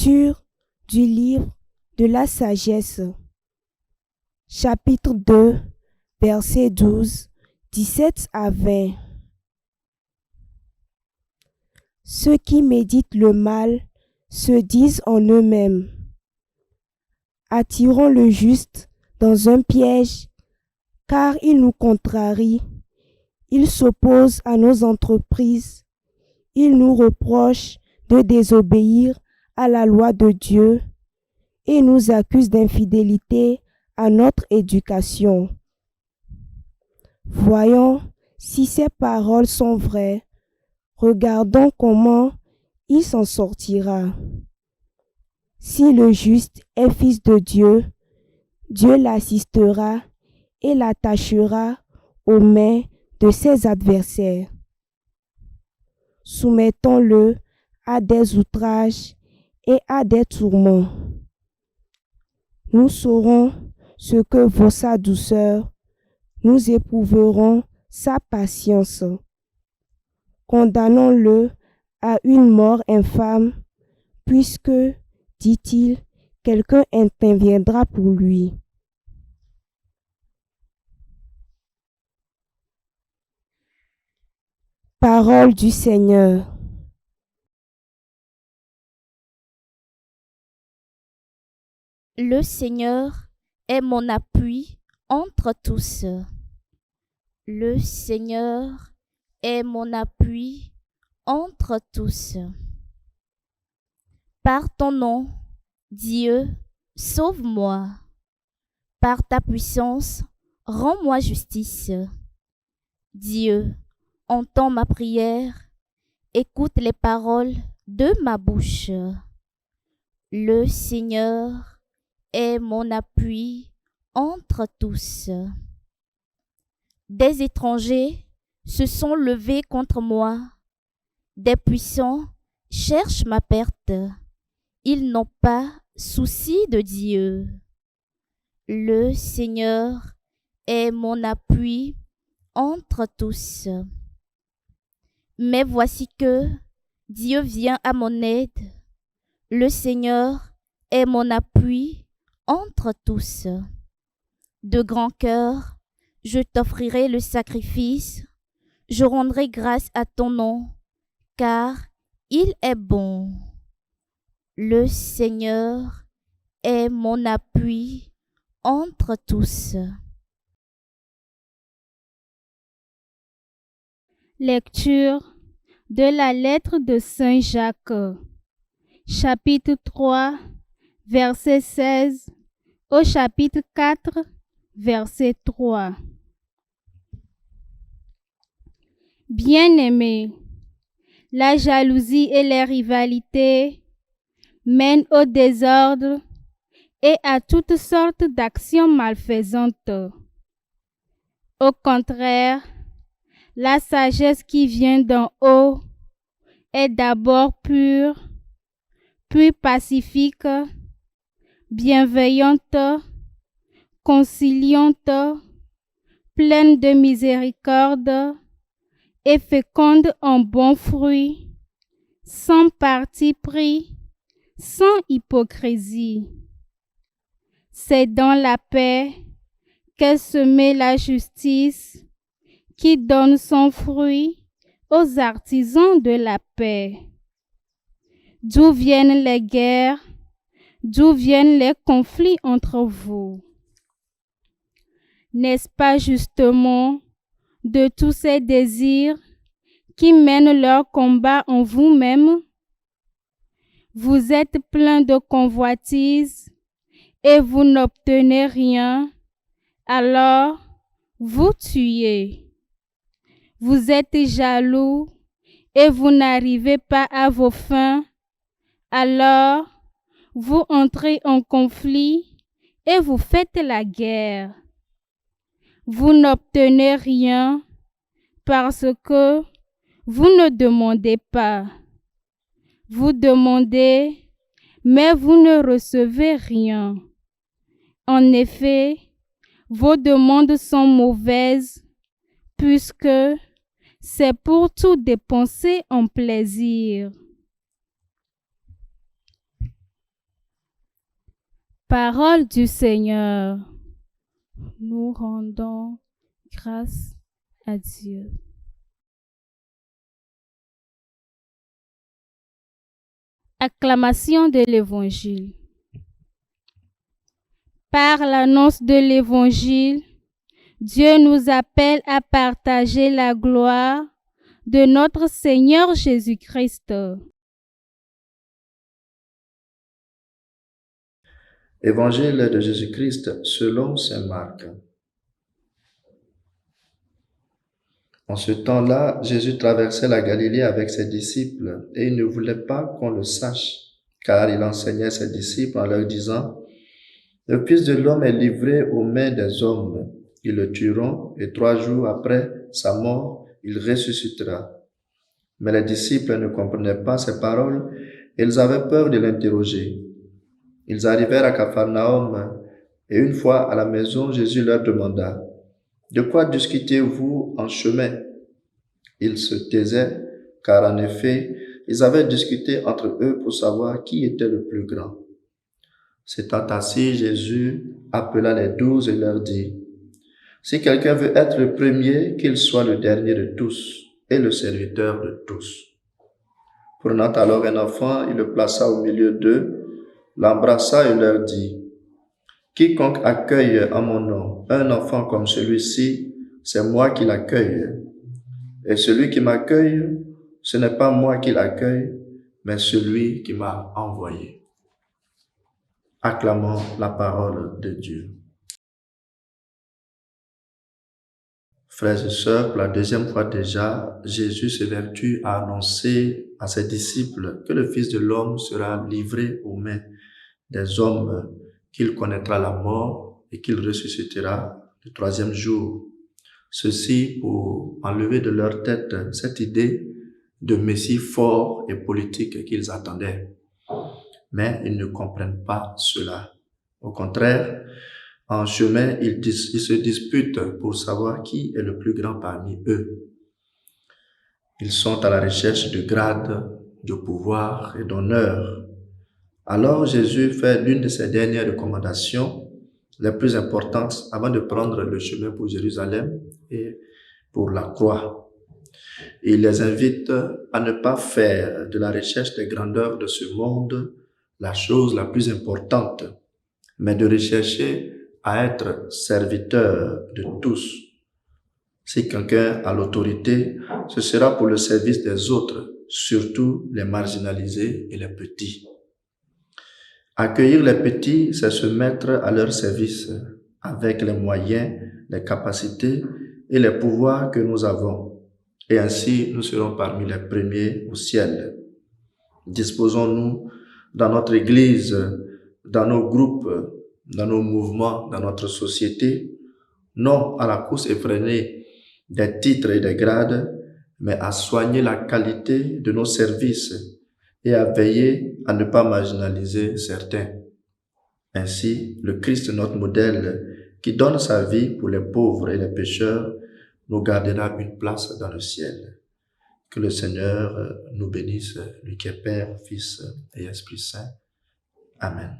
Lecture du livre de la sagesse. Chapitre 2, versets 12, 17 à 20. Ceux qui méditent le mal se disent en eux-mêmes: attirons le juste dans un piège, car il nous contrarie, il s'oppose à nos entreprises, il nous reproche de désobéir à la loi de Dieu et nous accuse d'infidélité à notre éducation. Voyons si ces paroles sont vraies. Regardons comment il s'en sortira. Si le juste est fils de Dieu, Dieu l'assistera et l'attachera aux mains de ses adversaires. Soumettons-le à des outrages et à des tourments. Nous saurons ce que vaut sa douceur, nous éprouverons sa patience. Condamnons-le à une mort infâme, puisque, dit-il, quelqu'un interviendra pour lui. Parole du Seigneur. Le Seigneur est mon appui entre tous. Le Seigneur est mon appui entre tous. Par ton nom, Dieu, sauve-moi. Par ta puissance, rends-moi justice. Dieu, entends ma prière, écoute les paroles de ma bouche. Le Seigneur est mon appui entre tous. Des étrangers se sont levés contre moi. Des puissants cherchent ma perte. Ils n'ont pas souci de Dieu. Le Seigneur est mon appui entre tous. Mais voici que Dieu vient à mon aide. Le Seigneur est mon appui entre tous. De grand cœur, je t'offrirai le sacrifice. Je rendrai grâce à ton nom, car il est bon. Le Seigneur est mon appui entre tous. Lecture de la lettre de Saint Jacques, chapitre 3, verset 16 au chapitre 4, verset 3. Bien-aimés, la jalousie et les rivalités mènent au désordre et à toutes sortes d'actions malfaisantes. Au contraire, la sagesse qui vient d'en haut est d'abord pure, puis pacifique, bienveillante, conciliante, pleine de miséricorde et féconde en bons fruits, sans parti pris, sans hypocrisie. C'est dans la paix qu'est semée la justice, qui donne son fruit aux artisans de la paix. D'où viennent les guerres? D'où viennent les conflits entre vous? N'est-ce pas justement de tous ces désirs qui mènent leur combat en vous-même? Vous êtes plein de convoitises et vous n'obtenez rien, alors vous tuez. Vous êtes jaloux et vous n'arrivez pas à vos fins, alors vous entrez en conflit et vous faites la guerre. Vous n'obtenez rien parce que vous ne demandez pas. Vous demandez, mais vous ne recevez rien. En effet, vos demandes sont mauvaises, puisque c'est pour tout dépenser en plaisir. Parole du Seigneur. Nous rendons grâce à Dieu. Acclamation de l'Évangile. Par l'annonce de l'Évangile, Dieu nous appelle à partager la gloire de notre Seigneur Jésus-Christ. Évangile de Jésus-Christ selon saint Marc. En ce temps-là, Jésus traversait la Galilée avec ses disciples et il ne voulait pas qu'on le sache, car il enseignait ses disciples en leur disant: « Le Fils de l'homme est livré aux mains des hommes. Ils le tueront et 3 jours après sa mort, il ressuscitera. » Mais les disciples ne comprenaient pas ces paroles et ils avaient peur de l'interroger. Ils arrivèrent à Capharnaüm et une fois à la maison, Jésus leur demanda: « De quoi discutez-vous en chemin ?» Ils se taisaient, car en effet, ils avaient discuté entre eux pour savoir qui était le plus grand. S'étant assis, Jésus appela les 12 et leur dit: « Si quelqu'un veut être le premier, qu'il soit le dernier de tous et le serviteur de tous. » Prenant alors un enfant, il le plaça au milieu d'eux, l'embrassa et leur dit: « Quiconque accueille en mon nom un enfant comme celui-ci, c'est moi qui l'accueille. Et celui qui m'accueille, ce n'est pas moi qui l'accueille, mais celui qui m'a envoyé. » Acclamons la parole de Dieu. Frères et sœurs, pour la 2e fois déjà, Jésus s'évertue à annoncer à ses disciples que le Fils de l'homme sera livré aux mains des hommes, qu'il connaîtra la mort et qu'il ressuscitera le 3e jour. Ceci pour enlever de leur tête cette idée de Messie fort et politique qu'ils attendaient. Mais ils ne comprennent pas cela. Au contraire, en chemin, ils se disputent pour savoir qui est le plus grand parmi eux. Ils sont à la recherche de grade, de pouvoir et d'honneur. Alors Jésus fait l'une de ses dernières recommandations, les plus importantes avant de prendre le chemin pour Jérusalem et pour la croix. Il les invite à ne pas faire de la recherche des grandeurs de ce monde la chose la plus importante, mais de rechercher à être serviteur de tous. Si quelqu'un a l'autorité, ce sera pour le service des autres, surtout les marginalisés et les petits. Accueillir les petits, c'est se mettre à leur service avec les moyens, les capacités et les pouvoirs que nous avons. Et ainsi, nous serons parmi les premiers au ciel. Disposons-nous dans notre Église, dans nos groupes, dans nos mouvements, dans notre société, non à la course effrénée des titres et des grades, mais à soigner la qualité de nos services et à veiller à ne pas marginaliser certains. Ainsi, le Christ, notre modèle, qui donne sa vie pour les pauvres et les pécheurs, nous gardera une place dans le ciel. Que le Seigneur nous bénisse, lui qui est Père, Fils et Esprit Saint. Amen.